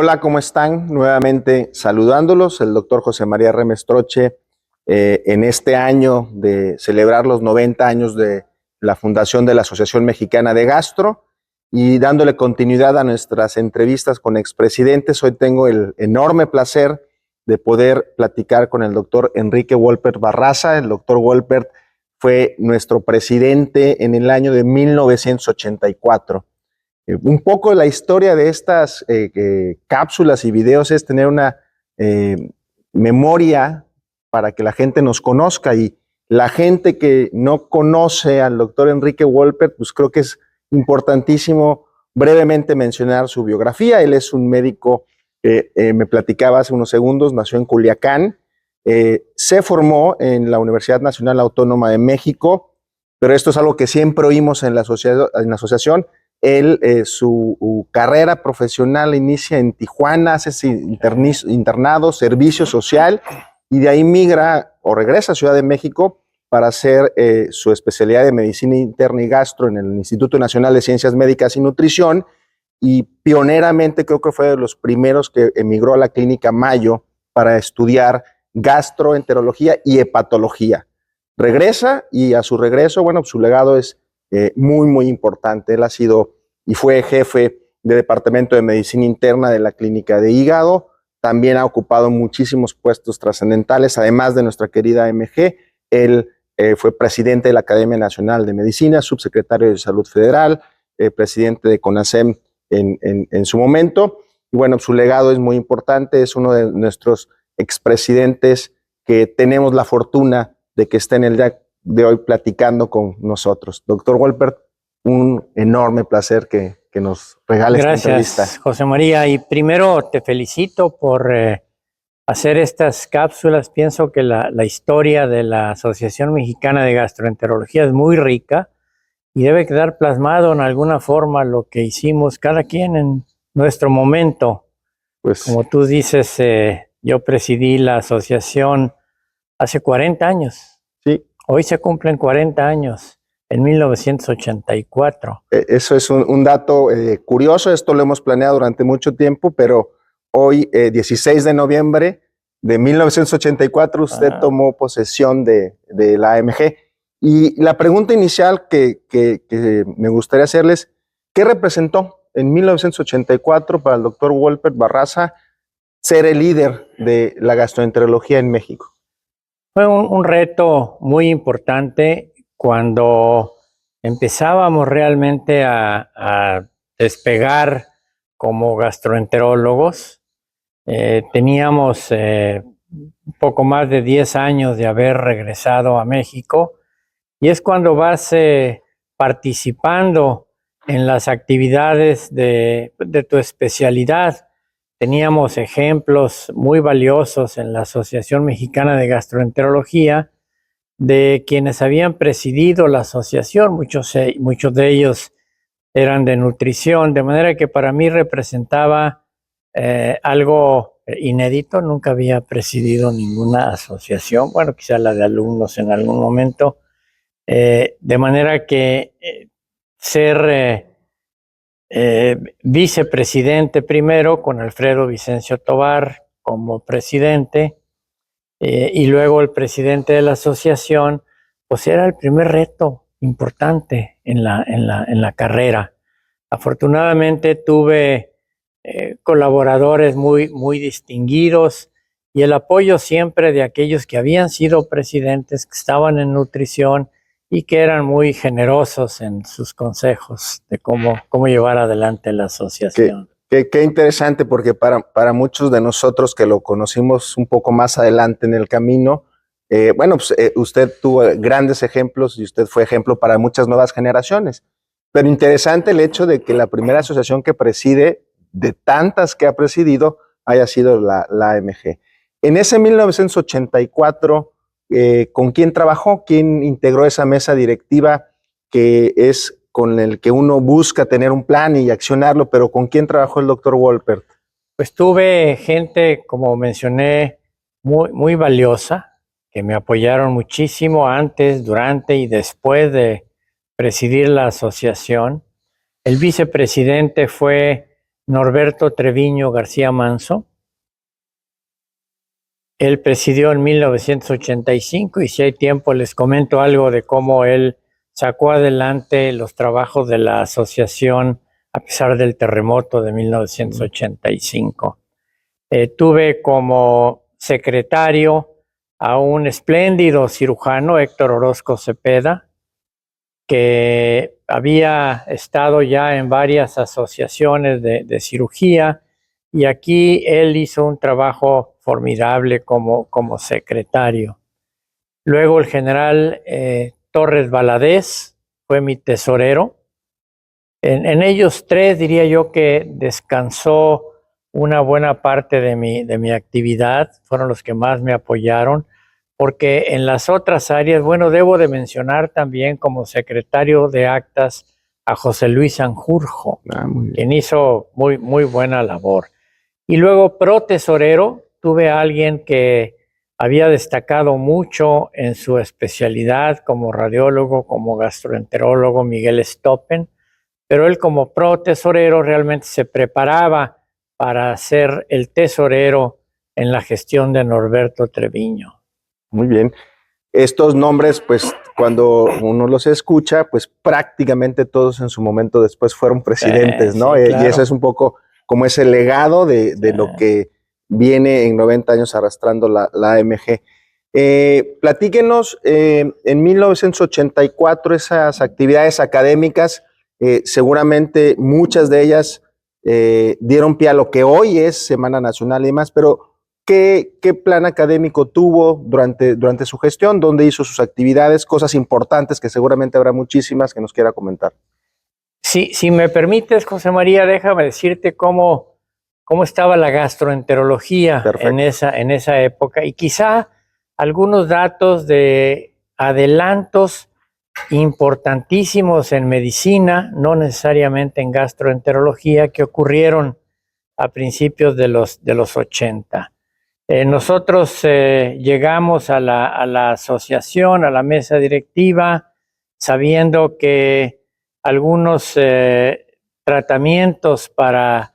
Hola, ¿cómo están? Nuevamente saludándolos, el doctor José María Remestroche, en este año de celebrar los 90 años de la fundación de la Asociación Mexicana de Gastro y dándole continuidad a nuestras entrevistas con expresidentes. Hoy tengo el enorme placer de poder platicar con el doctor Enrique Wolpert Barraza. El doctor Wolpert fue nuestro presidente en el año de 1984. Un poco de la historia de estas cápsulas y videos es tener una memoria para que la gente nos conozca, y la gente que no conoce al doctor Enrique Wolpert, pues creo que es importantísimo brevemente mencionar su biografía. Él es un médico, me platicaba hace unos segundos, nació en Culiacán, se formó en la Universidad Nacional Autónoma de México, pero esto es algo que siempre oímos en la asociación. Él, su carrera profesional inicia en Tijuana, hace internado, servicio social, y de ahí migra o regresa a Ciudad de México para hacer su especialidad de medicina interna y gastro en el Instituto Nacional de Ciencias Médicas y Nutrición, y pioneramente creo que fue de los primeros que emigró a la Clínica Mayo para estudiar gastroenterología y hepatología. Regresa, y a su regreso, bueno, su legado es muy importante. Él ha sido y fue jefe de departamento de medicina interna de la clínica de hígado. También ha ocupado muchísimos puestos trascendentales, además de nuestra querida MG. Él fue presidente de la Academia Nacional de Medicina, subsecretario de Salud Federal, presidente de CONASEM en su momento. Y bueno, su legado es muy importante. Es uno de nuestros expresidentes que tenemos la fortuna de que esté en el día de hoy platicando con nosotros. Doctor Wolpert, un enorme placer que nos regales esta entrevista. Gracias, José María. Y primero te felicito por hacer estas cápsulas. Pienso que la historia de la Asociación Mexicana de Gastroenterología es muy rica y debe quedar plasmado en alguna forma lo que hicimos cada quien en nuestro momento. Pues, como tú dices, yo presidí la asociación hace 40 años. Sí. Hoy se cumplen 40 años, en 1984. Eso es un dato curioso. Esto lo hemos planeado durante mucho tiempo, pero hoy, 16 de noviembre de 1984, usted tomó posesión de la AMG. Y la pregunta inicial que me gustaría hacerles, ¿qué representó en 1984 para el doctor Wolpert Barraza ser el líder de la gastroenterología en México? Fue un reto muy importante cuando empezábamos realmente a despegar como gastroenterólogos. Teníamos un poco más de 10 años de haber regresado a México, y es cuando vas participando en las actividades de tu especialidad. Teníamos ejemplos muy valiosos en la Asociación Mexicana de Gastroenterología de quienes habían presidido la asociación. Muchos de ellos eran de nutrición, de manera que para mí representaba algo inédito. Nunca había presidido ninguna asociación, bueno, quizá la de alumnos en algún momento, de manera que ser vicepresidente primero con Alfredo Vicencio Tobar como presidente, y luego el presidente de la asociación, pues era el primer reto importante en la carrera. Afortunadamente tuve colaboradores muy distinguidos y el apoyo siempre de aquellos que habían sido presidentes, que estaban en nutrición y que eran muy generosos en sus consejos de cómo llevar adelante la asociación. Qué interesante, porque para muchos de nosotros que lo conocimos un poco más adelante en el camino, bueno, pues, usted tuvo grandes ejemplos y usted fue ejemplo para muchas nuevas generaciones. Pero interesante el hecho de que la primera asociación que preside, de tantas que ha presidido, haya sido la AMG. En ese 1984, ¿con quién trabajó? ¿Quién integró esa mesa directiva que es con el que uno busca tener un plan y accionarlo, pero con quién trabajó el doctor Wolpert? Pues tuve gente, como mencioné, muy valiosa, que me apoyaron muchísimo antes, durante y después de presidir la asociación. El vicepresidente fue Norberto Treviño García Manso. Él presidió en 1985 y si hay tiempo les comento algo de cómo él sacó adelante los trabajos de la asociación a pesar del terremoto de 1985. Tuve como secretario a un espléndido cirujano, Héctor Orozco Cepeda, que había estado ya en varias asociaciones de cirugía, y aquí él hizo un trabajo formidable como secretario. Luego el general Torres Valadez fue mi tesorero. En ellos tres diría yo que descansó una buena parte de mi actividad, fueron los que más me apoyaron, porque en las otras áreas, bueno, debo de mencionar también como secretario de actas a José Luis Sanjurjo, quien hizo muy buena labor. Y luego tesorero, tuve a alguien que había destacado mucho en su especialidad como radiólogo, como gastroenterólogo, Miguel Stoppen, pero él como tesorero realmente se preparaba para ser el tesorero en la gestión de Norberto Treviño. Muy bien. Estos nombres, pues cuando uno los escucha, pues prácticamente todos en su momento después fueron presidentes, ¿no? Sí, claro. Y eso es un poco como ese legado de lo que viene en 90 años arrastrando la AMG. Platíquenos, en 1984 esas actividades académicas, seguramente muchas de ellas dieron pie a lo que hoy es Semana Nacional y demás, pero ¿qué plan académico tuvo durante su gestión? ¿Dónde hizo sus actividades? Cosas importantes que seguramente habrá muchísimas que nos quiera comentar. Sí, si me permites, José María, déjame decirte cómo estaba la gastroenterología en esa época y quizá algunos datos de adelantos importantísimos en medicina, no necesariamente en gastroenterología, que ocurrieron a principios de los 80. Nosotros llegamos a la asociación, a la mesa directiva, sabiendo que algunos tratamientos para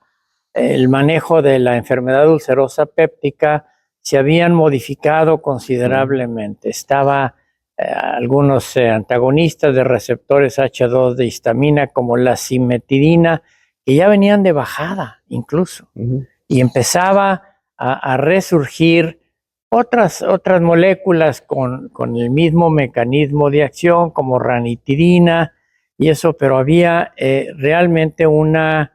el manejo de la enfermedad ulcerosa péptica se habían modificado considerablemente. Estaba algunos antagonistas de receptores H2 de histamina, como la cimetidina, que ya venían de bajada incluso. Y empezaba a resurgir otras moléculas con el mismo mecanismo de acción, como ranitidina y eso, pero había realmente una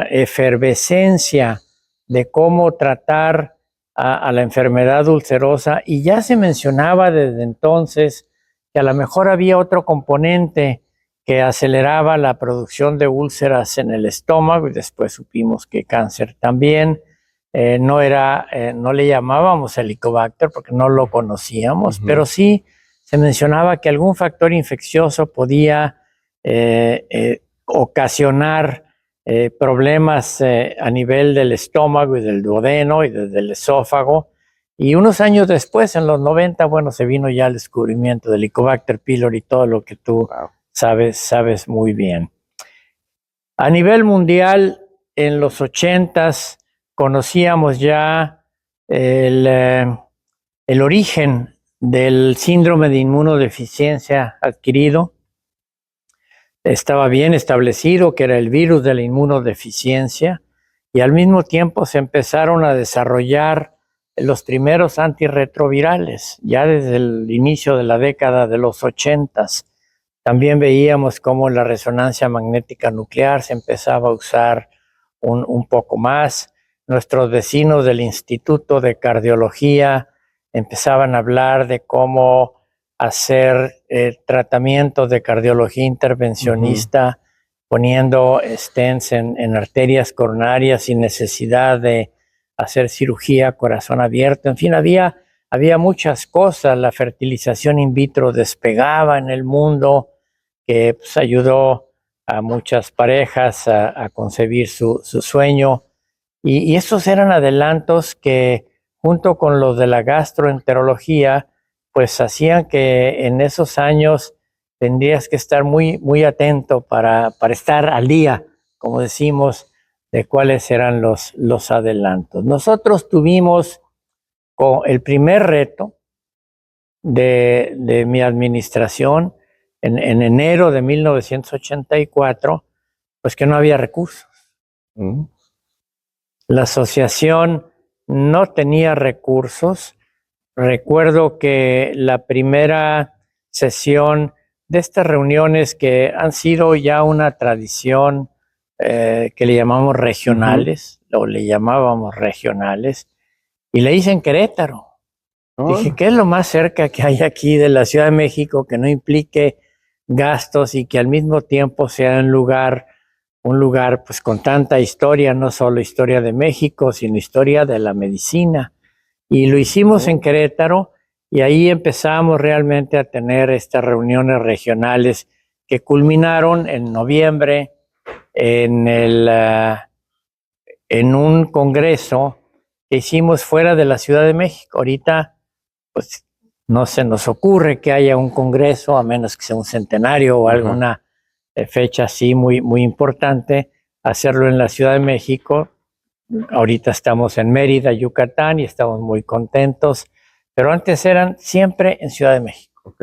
efervescencia de cómo tratar a la enfermedad ulcerosa, y ya se mencionaba desde entonces que a lo mejor había otro componente que aceleraba la producción de úlceras en el estómago, y después supimos que cáncer también. No le llamábamos Helicobacter porque no lo conocíamos, pero sí se mencionaba que algún factor infeccioso podía ocasionar problemas a nivel del estómago y del duodeno y del esófago. Y unos años después, en los 90, bueno, se vino ya el descubrimiento del Helicobacter pylori y todo lo que tú sabes muy bien. A nivel mundial, en los 80s, conocíamos ya el origen del síndrome de inmunodeficiencia adquirido. Estaba bien establecido que era el virus de la inmunodeficiencia, y al mismo tiempo se empezaron a desarrollar los primeros antirretrovirales, ya desde el inicio de la década de los 80s. También veíamos cómo la resonancia magnética nuclear se empezaba a usar un poco más. Nuestros vecinos del Instituto de Cardiología empezaban a hablar de cómo hacer tratamientos de cardiología intervencionista, poniendo stents en arterias coronarias sin necesidad de hacer cirugía a corazón abierto. En fin, había muchas cosas. La fertilización in vitro despegaba en el mundo, que pues, ayudó a muchas parejas a concebir su sueño. Y estos eran adelantos que, junto con los de la gastroenterología, pues hacían que en esos años tendrías que estar muy atento para estar al día, como decimos, de cuáles eran los adelantos. Nosotros tuvimos el primer reto de mi administración en enero de 1984, pues que no había recursos. La asociación no tenía recursos. Recuerdo que la primera sesión de estas reuniones, que han sido ya una tradición, que le llamamos regionales, o le llamábamos regionales, y le hice en Querétaro. Dije, ¿qué es lo más cerca que hay aquí de la Ciudad de México que no implique gastos y que al mismo tiempo sea un lugar pues con tanta historia, no solo historia de México, sino historia de la medicina? Y lo hicimos en Querétaro, y ahí empezamos realmente a tener estas reuniones regionales que culminaron en noviembre en un congreso que hicimos fuera de la Ciudad de México. Ahorita, pues, no se nos ocurre que haya un congreso, a menos que sea un centenario o alguna fecha así muy, muy importante, hacerlo en la Ciudad de México. Ahorita estamos en Mérida, Yucatán, y estamos muy contentos, pero antes eran siempre en Ciudad de México.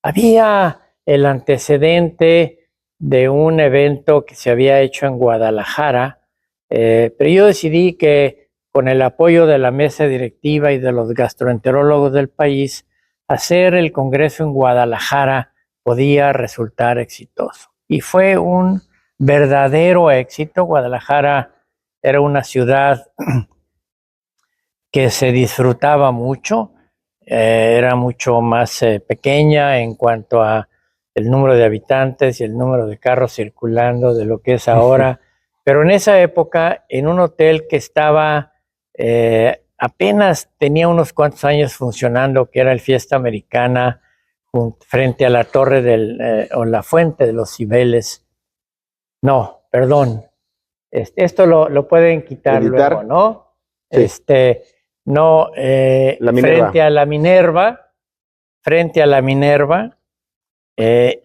Había el antecedente de un evento que se había hecho en Guadalajara, pero yo decidí que con el apoyo de la mesa directiva y de los gastroenterólogos del país, hacer el congreso en Guadalajara podía resultar exitoso. Y fue un verdadero éxito. Guadalajara era una ciudad que se disfrutaba mucho, era mucho más pequeña en cuanto a el número de habitantes y el número de carros circulando de lo que es ahora, pero en esa época, en un hotel que estaba, apenas tenía unos cuantos años funcionando, que era el Fiesta Americana, frente a la torre o la Fuente de los Cibeles. No, perdón. Esto lo pueden quitar luego, ¿no? Sí. No, frente a la Minerva,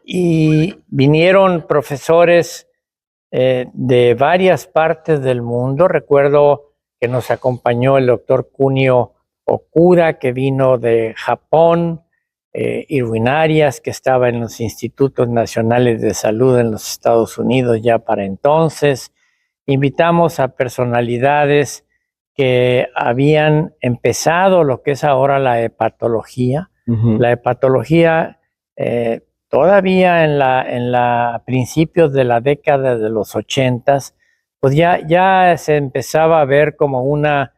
y vinieron profesores de varias partes del mundo. Recuerdo que nos acompañó el doctor Kunio Okuda, que vino de Japón, Irwin Arias, que estaba en los Institutos Nacionales de Salud en los Estados Unidos ya para entonces. Invitamos a personalidades que habían empezado lo que es ahora la hepatología. La hepatología, todavía a principios de la década de los 80s, pues ya se empezaba a ver como una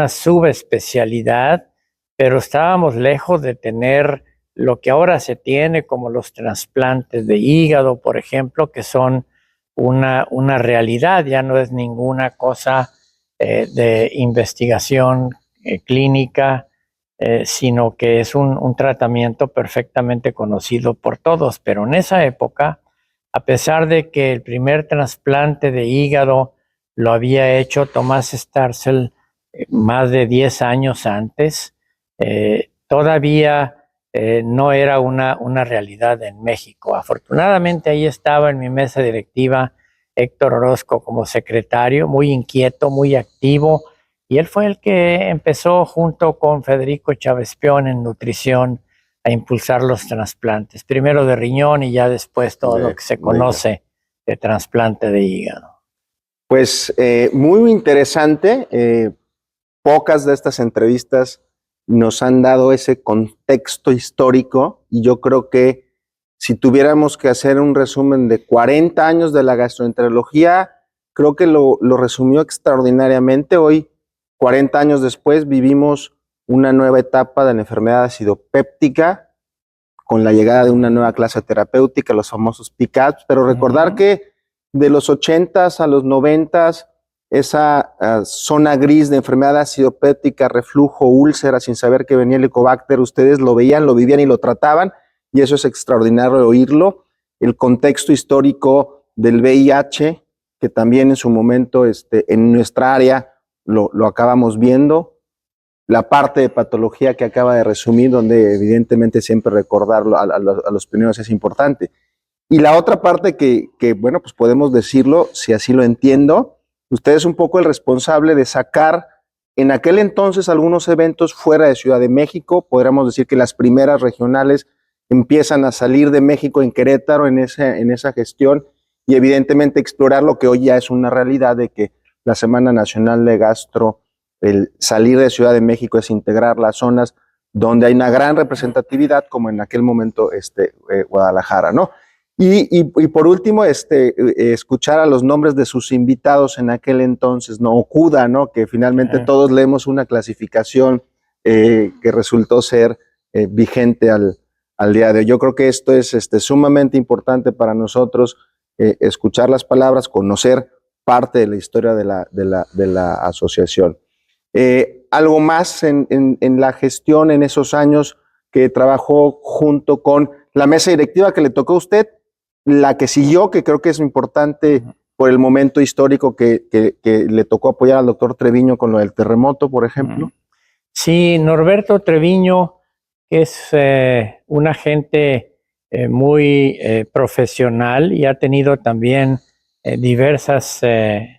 subespecialidad, pero estábamos lejos de tener lo que ahora se tiene, como los trasplantes de hígado, por ejemplo, que son una realidad. Ya no es ninguna cosa de investigación clínica, sino que es un tratamiento perfectamente conocido por todos. Pero en esa época, a pesar de que el primer trasplante de hígado lo había hecho Tomás Starzl más de 10 años antes, todavía no era una realidad en México. Afortunadamente, ahí estaba en mi mesa directiva Héctor Orozco como secretario, muy inquieto, muy activo, y él fue el que empezó, junto con Federico Chávez Pion en nutrición, a impulsar los trasplantes, primero de riñón y ya después todo lo que se conoce de trasplante de hígado. Pues muy interesante. Pocas de estas entrevistas nos han dado ese contexto histórico, y yo creo que si tuviéramos que hacer un resumen de 40 años de la gastroenterología, creo que lo resumió extraordinariamente. Hoy, 40 años después, vivimos una nueva etapa de la enfermedad acidopéptica con la llegada de una nueva clase terapéutica, los famosos PCABs, pero recordar que de los 80s a los 90s, esa zona gris de enfermedad acidopéptica, reflujo, úlcera, sin saber que venía el Helicobacter, ustedes lo veían, lo vivían y lo trataban, y eso es extraordinario oírlo. El contexto histórico del VIH, que también en su momento en nuestra área lo acabamos viendo. La parte de patología que acaba de resumir, donde evidentemente siempre recordarlo a los primeros es importante. Y la otra parte que bueno, pues podemos decirlo, si así lo entiendo, usted es un poco el responsable de sacar en aquel entonces algunos eventos fuera de Ciudad de México. Podríamos decir que las primeras regionales empiezan a salir de México en Querétaro en esa gestión, y evidentemente explorar lo que hoy ya es una realidad, de que la Semana Nacional de Gastro, el salir de Ciudad de México, es integrar las zonas donde hay una gran representatividad, como en aquel momento Guadalajara, ¿no? Y por último, escuchar a los nombres de sus invitados en aquel entonces, ¿no? Okuda, ¿no? Que finalmente todos leemos una clasificación que resultó ser vigente al día de hoy. Yo creo que esto es sumamente importante para nosotros, escuchar las palabras, conocer parte de la historia de la asociación. Algo más en la gestión en esos años que trabajó junto con la mesa directiva que le tocó a usted, la que siguió, que creo que es importante por el momento histórico que le tocó apoyar al doctor Treviño con lo del terremoto, por ejemplo. Sí, Norberto Treviño, que es un agente muy profesional y ha tenido también diversas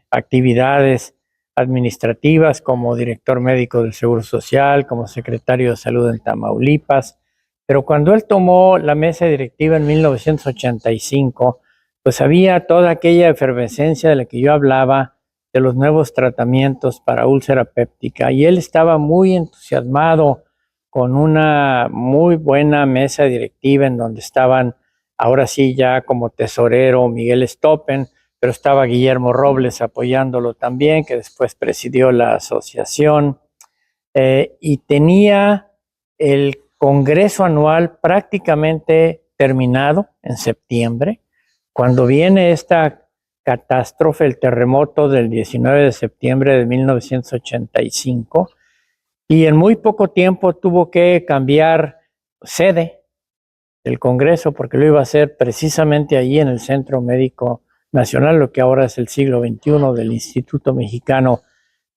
actividades administrativas como director médico del Seguro Social, como secretario de Salud en Tamaulipas. Pero cuando él tomó la mesa directiva en 1985, pues había toda aquella efervescencia de la que yo hablaba, de los nuevos tratamientos para úlcera péptica, y él estaba muy entusiasmado con una muy buena mesa directiva en donde estaban, ahora sí ya como tesorero, Miguel Stoppen, pero estaba Guillermo Robles apoyándolo también, que después presidió la asociación, y tenía el congreso anual prácticamente terminado en septiembre, cuando viene esta catástrofe, el terremoto del 19 de septiembre de 1985, y en muy poco tiempo tuvo que cambiar sede del Congreso, porque lo iba a hacer precisamente allí en el Centro Médico Nacional, lo que ahora es el siglo XXI del Instituto Mexicano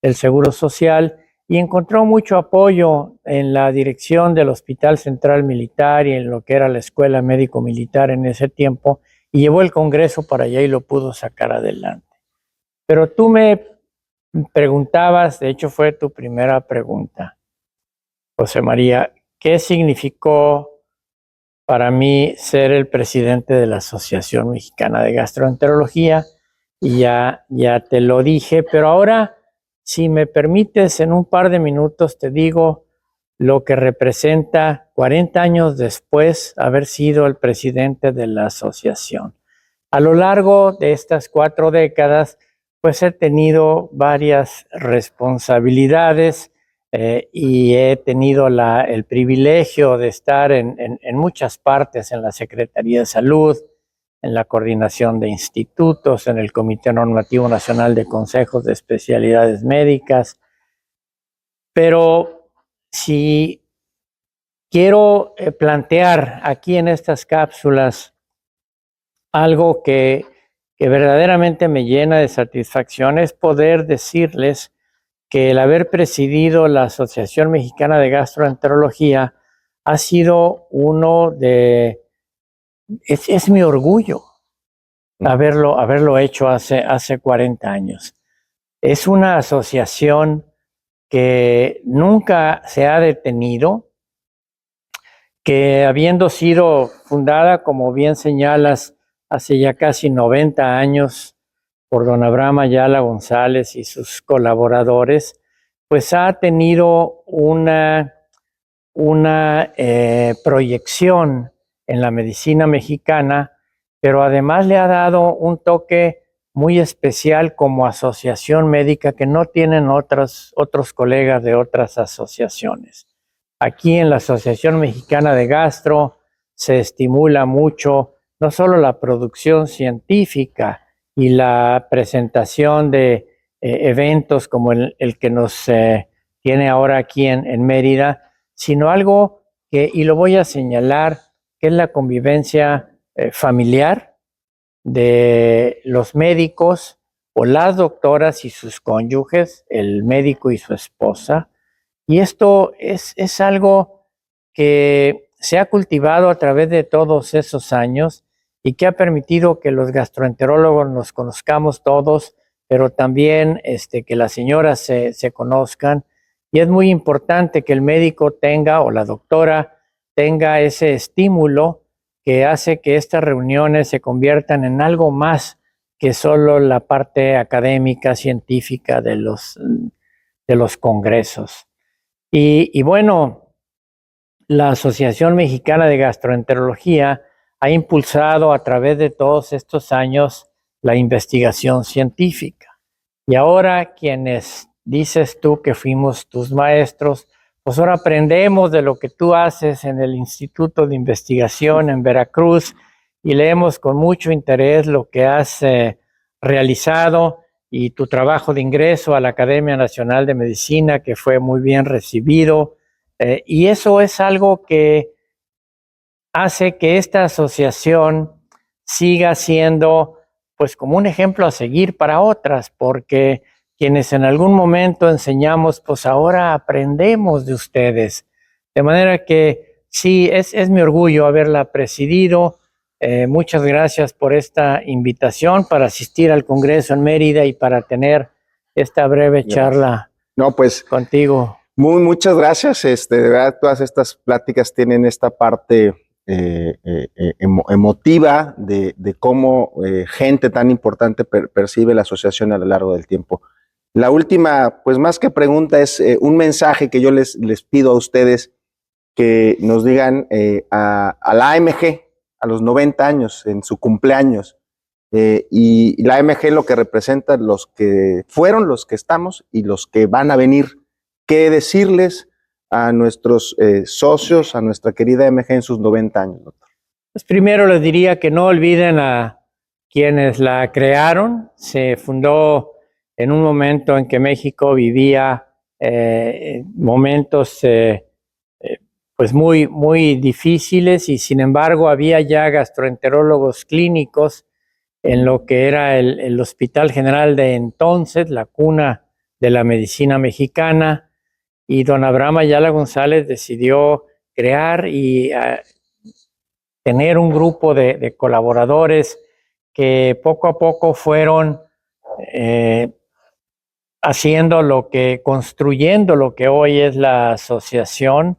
del Seguro Social, y encontró mucho apoyo en la dirección del Hospital Central Militar y en lo que era la Escuela Médico Militar en ese tiempo, y llevó el Congreso para allá y lo pudo sacar adelante. Pero tú me preguntabas, de hecho fue tu primera pregunta, José María, ¿qué significó para mí ser el presidente de la Asociación Mexicana de Gastroenterología? Y ya te lo dije, pero ahora, si me permites, en un par de minutos te digo lo que representa 40 años después haber sido el presidente de la asociación. A lo largo de estas 4 décadas, pues he tenido varias responsabilidades y he tenido el privilegio de estar en muchas partes, en la Secretaría de Salud, en la coordinación de institutos, en el Comité Normativo Nacional de Consejos de Especialidades Médicas. Pero si quiero plantear aquí en estas cápsulas algo que verdaderamente me llena de satisfacción, es poder decirles que el haber presidido la Asociación Mexicana de Gastroenterología ha sido es mi orgullo haberlo hecho hace 40 años. Es una asociación que nunca se ha detenido, que habiendo sido fundada, como bien señalas, hace ya casi 90 años por don Abraham Ayala González y sus colaboradores, pues ha tenido una proyección en la medicina mexicana, pero además le ha dado un toque muy especial como asociación médica que no tienen otros colegas de otras asociaciones. Aquí en la Asociación Mexicana de Gastro se estimula mucho no solo la producción científica y la presentación de eventos como el que nos tiene ahora aquí en Mérida, sino algo que, y lo voy a señalar, que es la convivencia familiar de los médicos o las doctoras y sus cónyuges, el médico y su esposa. Y esto es algo que se ha cultivado a través de todos esos años y que ha permitido que los gastroenterólogos nos conozcamos todos pero también que las señoras se conozcan. Y es muy importante que el médico tenga o la doctora tenga ese estímulo que hace que estas reuniones se conviertan en algo más que solo la parte académica, científica de los congresos. Y bueno, la Asociación Mexicana de Gastroenterología ha impulsado a través de todos estos años la investigación científica. Y ahora quienes dices tú que fuimos tus maestros, pues ahora aprendemos de lo que tú haces en el Instituto de Investigación en Veracruz y leemos con mucho interés lo que has realizado y tu trabajo de ingreso a la Academia Nacional de Medicina, que fue muy bien recibido. Y eso es algo que hace que esta asociación siga siendo pues como un ejemplo a seguir para otras, porque quienes en algún momento enseñamos, pues ahora aprendemos de ustedes. De manera que sí, es mi orgullo haberla presidido. Muchas gracias por esta invitación para asistir al Congreso en Mérida y para tener esta breve charla contigo. Muchas gracias. De verdad, todas estas pláticas tienen esta parte emotiva de cómo gente tan importante percibe la asociación a lo largo del tiempo. La última, pues más que pregunta, es un mensaje que yo les pido a ustedes que nos digan a la AMG a los 90 años, en su cumpleaños. Y la AMG lo que representa los que fueron, los que estamos y los que van a venir. ¿Qué decirles a nuestros socios, a nuestra querida AMG en sus 90 años, doctor? Pues primero les diría que no olviden a quienes la crearon. Se fundó en un momento en que México vivía momentos pues muy difíciles y sin embargo había ya gastroenterólogos clínicos en lo que era el Hospital General de entonces, la cuna de la medicina mexicana, y don Abraham Ayala González decidió crear y tener un grupo de colaboradores que poco a poco fueron construyendo lo que hoy es la asociación.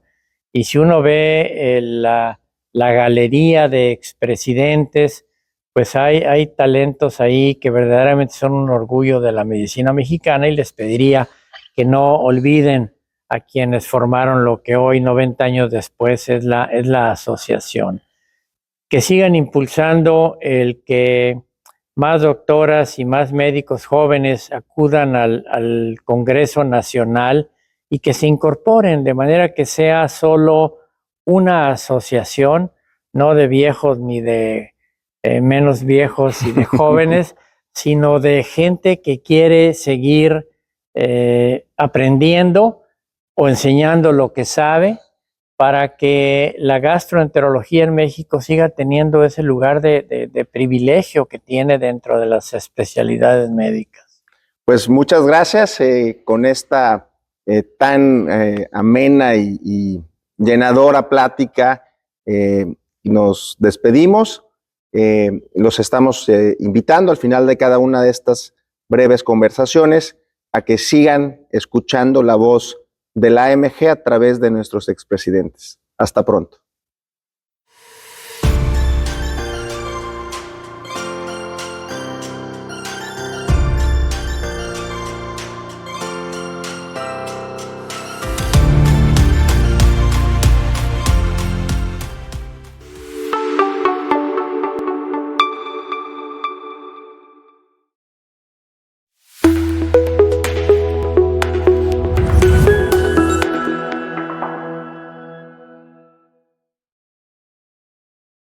Y si uno ve la galería de expresidentes, pues hay talentos ahí que verdaderamente son un orgullo de la medicina mexicana, y les pediría que no olviden a quienes formaron lo que hoy, 90 años después, es la asociación. Que sigan impulsando el que más doctoras y más médicos jóvenes acudan al Congreso Nacional y que se incorporen de manera que sea solo una asociación, no de viejos ni de menos viejos y de jóvenes, sino de gente que quiere seguir aprendiendo o enseñando lo que sabe, para que la gastroenterología en México siga teniendo ese lugar de privilegio que tiene dentro de las especialidades médicas. Pues muchas gracias con esta tan amena y llenadora plática. Nos despedimos. Los estamos invitando al final de cada una de estas breves conversaciones a que sigan escuchando la voz de la AMG a través de nuestros expresidentes. Hasta pronto.